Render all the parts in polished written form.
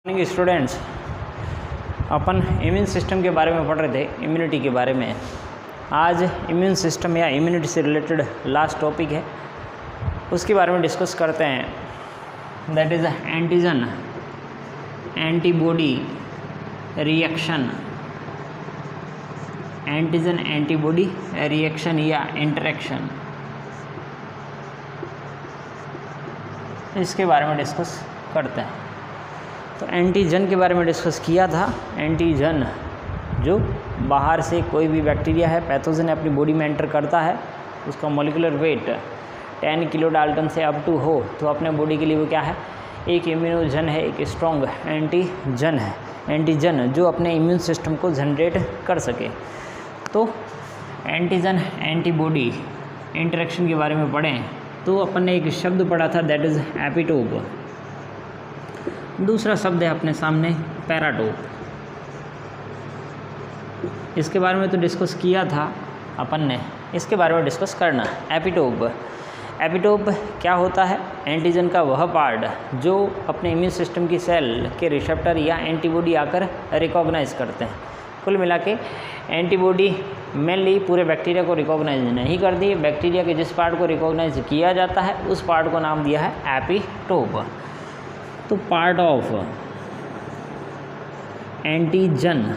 Students, अपन immune system के बारे में पढ़ रहे थे, इम्यूनिटी के बारे में। आज इम्यून सिस्टम या इम्यूनिटी से रिलेटेड लास्ट टॉपिक है, उसके बारे में डिस्कस करते हैं। That is antigen antibody reaction. Antigen antibody reaction या इंटरेक्शन, इसके बारे में डिस्कस करते हैं। तो एंटीजन के बारे में डिस्कस किया था। एंटीजन जो बाहर से कोई भी बैक्टीरिया है, पैथोजन अपनी बॉडी में एंटर करता है, उसका मॉलिक्यूलर वेट 10 किलो डाल्टन से अप टू हो, तो अपने बॉडी के लिए वो क्या है, एक इम्यूनोजन है, एक स्ट्रॉन्ग एंटीजन है। एंटीजन जो अपने इम्यून सिस्टम को जनरेट कर सके। तो एंटीजन एंटीबॉडी इंटरेक्शन के बारे में पढ़ें तो अपन ने एक शब्द पढ़ा था, दैट इज़ एपिटोप। दूसरा शब्द है अपने सामने पैराटोप। इसके बारे में तो डिस्कस किया था अपन ने, इसके बारे में डिस्कस करना। एपिटोप क्या होता है? एंटीजन का वह पार्ट जो अपने इम्यून सिस्टम की सेल के रिसेप्टर या एंटीबॉडी आकर रिकॉग्नाइज करते हैं। कुल मिला के एंटीबॉडी मेनली पूरे बैक्टीरिया को रिकॉग्नाइज नहीं करती। बैक्टीरिया के जिस पार्ट को रिकॉग्नाइज किया जाता है उस पार्ट को नाम दिया है एपिटोप। तो पार्ट ऑफ एंटीजन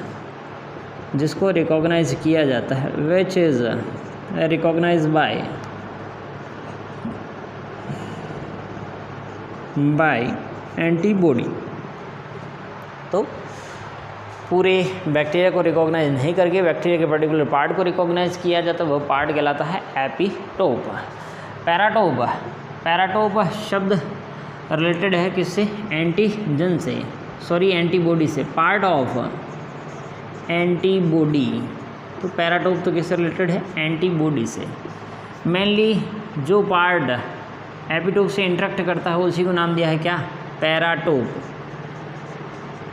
जिसको रिकॉग्नाइज किया जाता है, which is recognise by antibody. तो पूरे बैक्टीरिया को रिकॉग्नाइज नहीं करके बैक्टीरिया के पर्टिकुलर पार्ट को रिकॉग्नाइज किया जाता है, वह पार्ट कहलाता है एपिटोप। पैराटोप शब्द रिलेटेड है किससे? एंटीजन से, एंटीबॉडी से। पार्ट ऑफ एंटीबॉडी, तो पैराटोप तो किससे रिलेटेड है? एंटीबॉडी से। मेनली जो पार्ट एपिटोप से इंटरेक्ट करता है उसी को नाम दिया है क्या?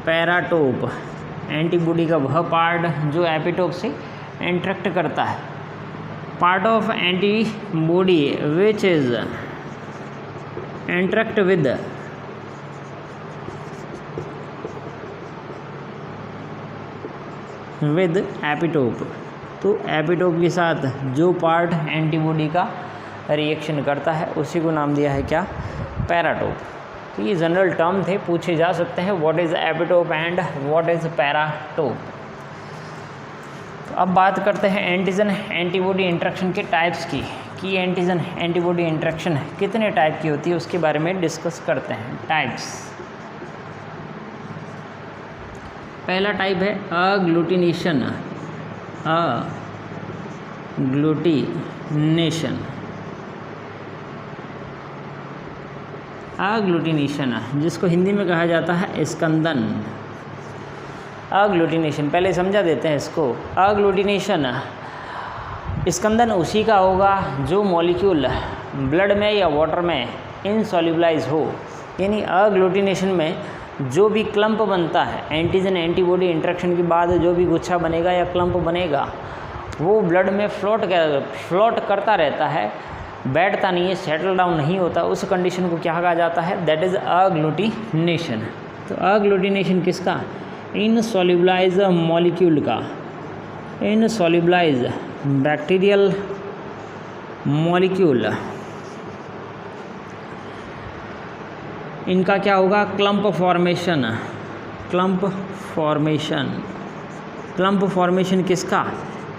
पैराटोप एंटीबॉडी का वह पार्ट जो एपिटोप से इंटरेक्ट करता है। Part of antibody which is interact with epitope. तो एपिटोप के साथ जो पार्ट एंटीबॉडी का रिएक्शन करता है उसी को नाम दिया है क्या? पैराटोप। तो ये जनरल टर्म थे, पूछे जा सकते हैं, what is epitope and what is paratope. तो अब बात करते हैं एंटीजन एंटीबॉडी इंटरेक्शन के टाइप्स की, कि एंटीजन एंटीबॉडी इंटरेक्शन कितने टाइप की होती है उसके बारे में डिस्कस करते हैं। टाइप्स, पहला टाइप है अग्लूटिनेशन। अग्लूटिनेशन जिसको हिंदी में कहा जाता है स्कंदन। अग्लूटिनेशन पहले समझा देते हैं इसको। अग्लूटिनेशन स्कंदन उसी का होगा जो मॉलिक्यूल ब्लड में या वाटर में इनसॉल्युबलाइज हो। यानी अग्लूटिनेशन में जो भी क्लम्प बनता है, एंटीजन एंटीबॉडी इंटरेक्शन के बाद जो भी गुच्छा बनेगा या क्लम्प बनेगा, वो ब्लड में फ्लोट करता रहता है, बैठता नहीं है, सेटल डाउन नहीं होता। उस कंडीशन को क्या कहा जाता है? That is agglutination. तो अग्लूटिनेशन किसका? इनसॉल्युबलाइज मॉलिक्यूल का। इनसॉल्युबलाइज बैक्टीरियल मॉलिक्यूल, इनका क्या होगा? क्लम्प फॉर्मेशन किसका?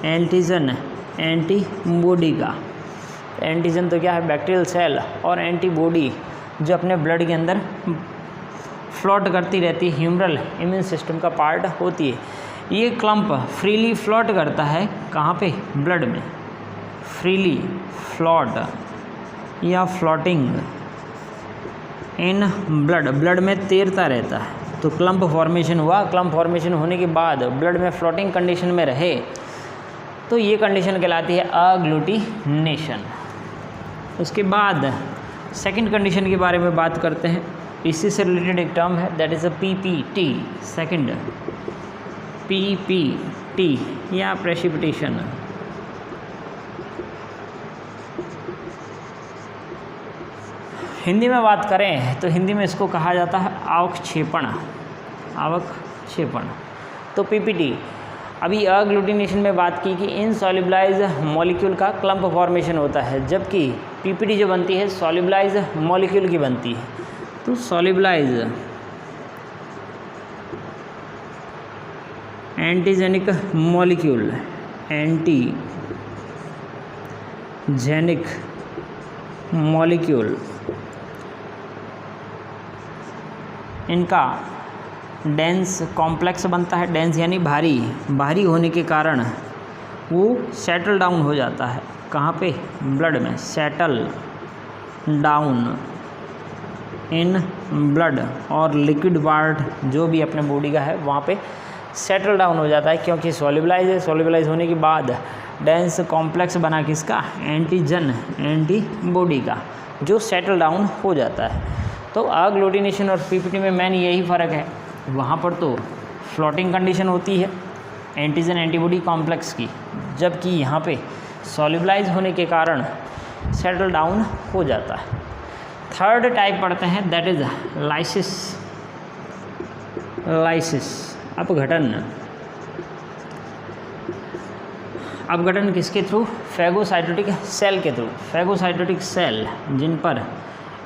एंटीजन एंटीबॉडी का। एंटीजन तो क्या है? बैक्टीरियल सेल, और एंटीबॉडी जो अपने ब्लड के अंदर फ्लोट करती रहती है, ह्यूमरल इम्यून सिस्टम का पार्ट होती है। ये क्लम्प फ्रीली फ्लोट करता है कहाँ पे? ब्लड में। फ्रीली फ्लोट या फ्लोटिंग इन ब्लड में तैरता रहता है। तो क्लम्प फॉर्मेशन हुआ। क्लम्प फॉर्मेशन होने के बाद ब्लड में फ्लोटिंग कंडीशन में रहे तो ये कंडीशन कहलाती है अग्लूटिनेशन। उसके बाद सेकंड कंडीशन के बारे में बात करते हैं। इसी से रिलेटेड एक टर्म है, that is a PPT. Second PPT या प्रेसिपिटेशन। हिंदी में बात करें तो हिंदी में इसको कहा जाता है अवक्षेपण। अवक्षेपण। तो पीपीटी अभी अग्लूटिनेशन में बात की कि इनसॉल्युबलाइज मॉलिक्यूल का क्लम्प फॉर्मेशन होता है, जबकि पीपीटी जो बनती है सॉल्युबलाइज मॉलिक्यूल की बनती है। तो सॉल्युबलाइज एंटीजेनिक मॉलिक्यूल, एंटीजेनिक मॉलिक्यूल, इनका डेंस कॉम्प्लेक्स बनता है। डेंस यानी भारी, भारी होने के कारण वो सेटल डाउन हो जाता है। कहाँ पे? ब्लड में। सेटल डाउन इन ब्लड, और लिक्विड पार्ट जो भी अपने बॉडी का है वहाँ पे सेटल डाउन हो जाता है, क्योंकि सॉल्युबलाइज है। सॉल्युबलाइज होने के बाद डेंस कॉम्प्लेक्स बना किसका? एंटीजन, एंटीबॉडी का, जो सेटल डाउन हो जाता है। तो अग्लूटिनेशन और पीपीटी में मेन यही फ़र्क है। वहाँ पर तो फ्लोटिंग कंडीशन होती है एंटीजन एंटीबॉडी कॉम्प्लेक्स की, जबकि यहाँ पे सॉल्युबलाइज होने के कारण सेटल डाउन हो जाता है। थर्ड टाइप पढ़ते हैं, दैट इज लाइसिस। लाइसिस अपघटन। अपघटन किसके थ्रू? फैगोसाइटोटिक सेल के थ्रू। फैगोसाइटोटिक सेल जिन पर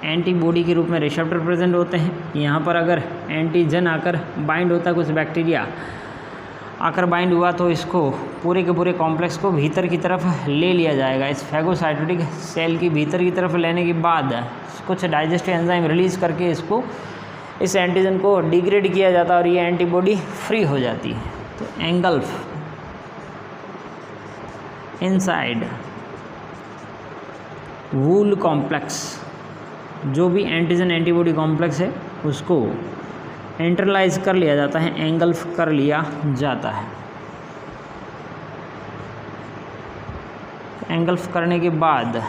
एंटीबॉडी के रूप में रिसेप्टर प्रेजेंट होते हैं। यहाँ पर अगर एंटीजन आकर बाइंड होता है, कुछ बैक्टीरिया आकर बाइंड हुआ, तो इसको पूरे के पूरे कॉम्प्लेक्स को भीतर की तरफ ले लिया जाएगा। इस फैगोसाइटोटिक सेल की भीतर की तरफ लेने के बाद कुछ डाइजेस्टिव एंजाइम रिलीज़ करके इसको, इस एंटीजन को डिग्रेड किया जाता है और ये एंटीबॉडी फ्री हो जाती है। तो एंगल्फ इनसाइड वूल कॉम्प्लेक्स, जो भी एंटीजन एंटीबॉडी कॉम्प्लेक्स है उसको इंटरलाइज कर लिया जाता है, एंगल्फ कर लिया जाता है। एंगल्फ करने के बाद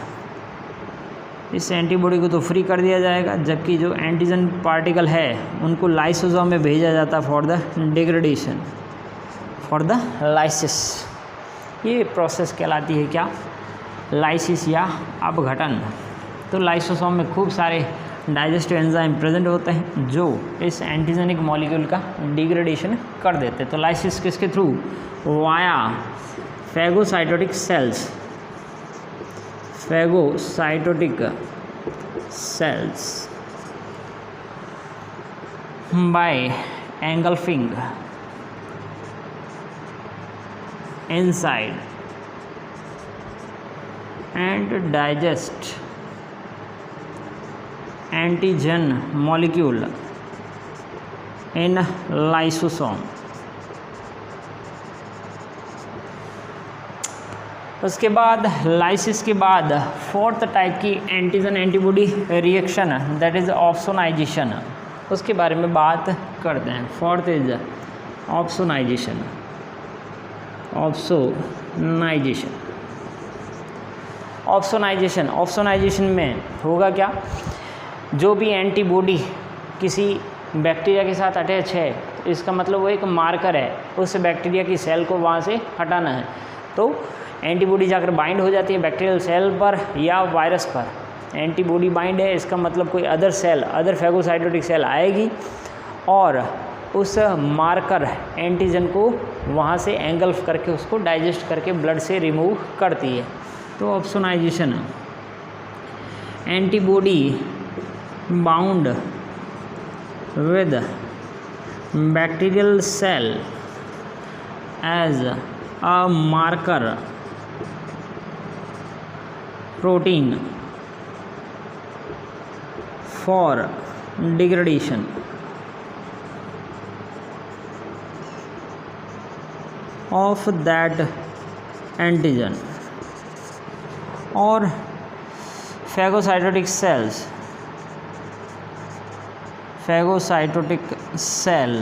इस एंटीबॉडी को तो फ्री कर दिया जाएगा, जबकि जो एंटीजन पार्टिकल है उनको लाइसोसोम में भेजा जाता है for the degradation, for the lysis. ये प्रोसेस कहलाती है क्या? लाइसिस या अपघटन। तो लाइसोसोम में खूब सारे डाइजेस्टिव एंजाइम प्रेजेंट होते हैं जो इस एंटीजेनिक मॉलिक्यूल का डिग्रेडेशन कर देते हैं। तो लाइसिस किसके through? Via phagocytotic cells, phagocytotic cells by engulfing inside and digest antigen molecule in lysosome। उसके बाद लाइसिस के बाद फोर्थ टाइप की antigen antibody reaction, that is opsonization. उसके बारे में बात करते हैं। Fourth is opsonization. Opsonization, opsonization, opsonization में होगा क्या? जो भी एंटीबॉडी किसी बैक्टीरिया के साथ अटैच है, इसका मतलब वो एक मार्कर है, उस बैक्टीरिया की सेल को वहाँ से हटाना है। तो एंटीबॉडी जाकर बाइंड हो जाती है बैक्टीरियल सेल पर या वायरस पर। एंटीबॉडी बाइंड है, इसका मतलब कोई अदर सेल, अदर फैगोसाइटोटिक सेल आएगी और उस मार्कर एंटीजन को वहाँ से एंगल्फ करके उसको डाइजेस्ट करके ब्लड से रिमूव करती है। तो opsonization, antibody bound with bacterial cell as a marker protein for degradation of that antigen, और phagocytotic cells, phagocytotic cell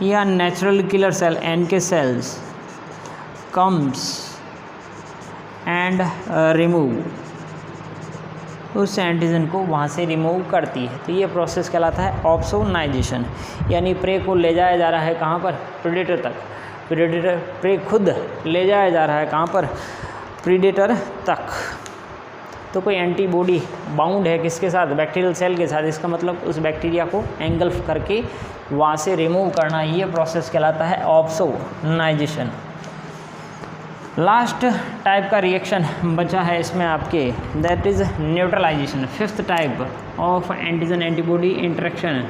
या natural killer cell NK cells comes and remove, उस एंटीजन को वहाँ से रिमूव करती है। तो ये प्रोसेस कहलाता है ऑप्सोनाइजेशन, यानी प्रे को ले जाया जा रहा है कहाँ पर? प्रीडेटर तक। प्रीडेटर, प्रे खुद ले जाया जा रहा है कहाँ पर? प्रीडेटर तक। तो कोई एंटीबॉडी बाउंड है किसके साथ, बैक्टीरियल सेल के साथ, इसका मतलब उस बैक्टीरिया को एंगल्फ करके वहाँ से रिमूव करना, ये प्रोसेस कहलाता है ऑप्सोनाइजेशन। लास्ट टाइप का रिएक्शन बचा है इसमें आपके, that is neutralization. Fifth type of antigen antibody interaction,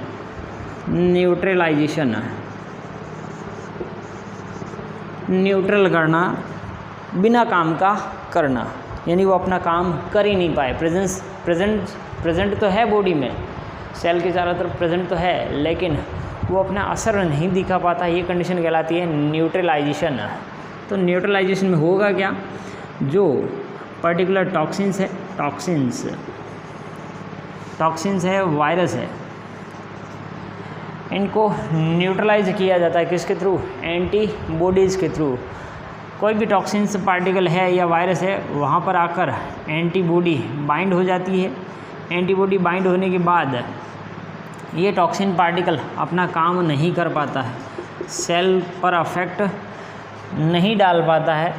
neutralization. Neutral करना, बिना काम का करना, यानी वो अपना काम कर ही नहीं पाए। प्रेजेंट तो है बॉडी में, सेल के चारों तरफ प्रेजेंट तो है, लेकिन वो अपना असर नहीं दिखा पाता, ये कंडीशन कहलाती है न्यूट्रलाइजेशन। तो न्यूट्रलाइजेशन में होगा क्या, जो पर्टिकुलर टॉक्सिन्स है, टॉक्सिन्स है, वायरस है, इनको न्यूट्रलाइज किया जाता है किसके थ्रू, एंटीबॉडीज़ के थ्रू। कोई भी टॉक्सिन्स पार्टिकल है या वायरस है, वहाँ पर आकर एंटीबॉडी बाइंड हो जाती है। एंटीबॉडी बाइंड होने के बाद ये टॉक्सिन पार्टिकल अपना काम नहीं कर पाता है, सेल पर अफेक्ट नहीं डाल पाता है,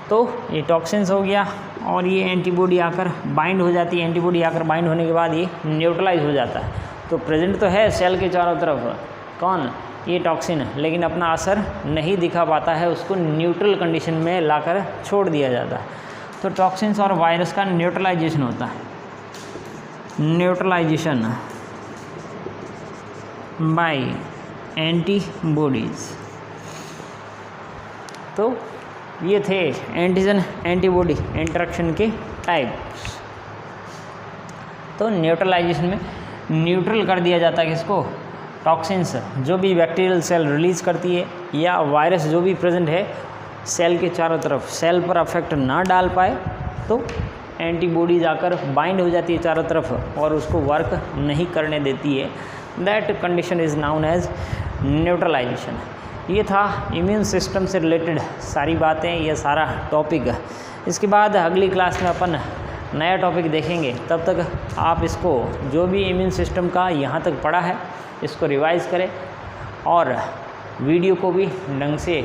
तो ये टॉक्सिन्स हो गया और ये एंटीबॉडी आकर बाइंड हो जाती है। एंटीबॉडी आकर बाइंड होने के बाद ये न्यूट्रलाइज हो जाता है। तो प्रेजेंट तो है सेल के चारों तरफ कौन, ये टॉक्सिन, लेकिन अपना असर नहीं दिखा पाता है, उसको न्यूट्रल कंडीशन में लाकर छोड़ दिया जाता है। तो टॉक्सिन्स और वायरस का न्यूट्रलाइजेशन होता है, न्यूट्रलाइजेशन बाय एंटीबॉडीज़। तो ये थे एंटीजन एंटीबॉडी इंटरेक्शन के टाइप्स। तो न्यूट्रलाइजेशन में न्यूट्रल कर दिया जाता है किसको, टॉक्सिन्स जो भी बैक्टीरियल सेल रिलीज़ करती है या वायरस जो भी प्रेजेंट है सेल के चारों तरफ, सेल पर अफेक्ट ना डाल पाए, तो एंटीबॉडीज आकर बाइंड हो जाती है चारों तरफ और उसको वर्क नहीं करने देती है। That condition is known as neutralization. ये था इम्यून सिस्टम से रिलेटेड सारी बातें, ये सारा टॉपिक। इसके बाद अगली क्लास में अपन नया टॉपिक देखेंगे। तब तक आप इसको जो भी इम्यून सिस्टम का यहाँ तक पढ़ा है इसको रिवाइज करें और वीडियो को भी ढंग से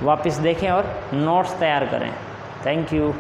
वापस देखें और नोट्स तैयार करें। Thank you.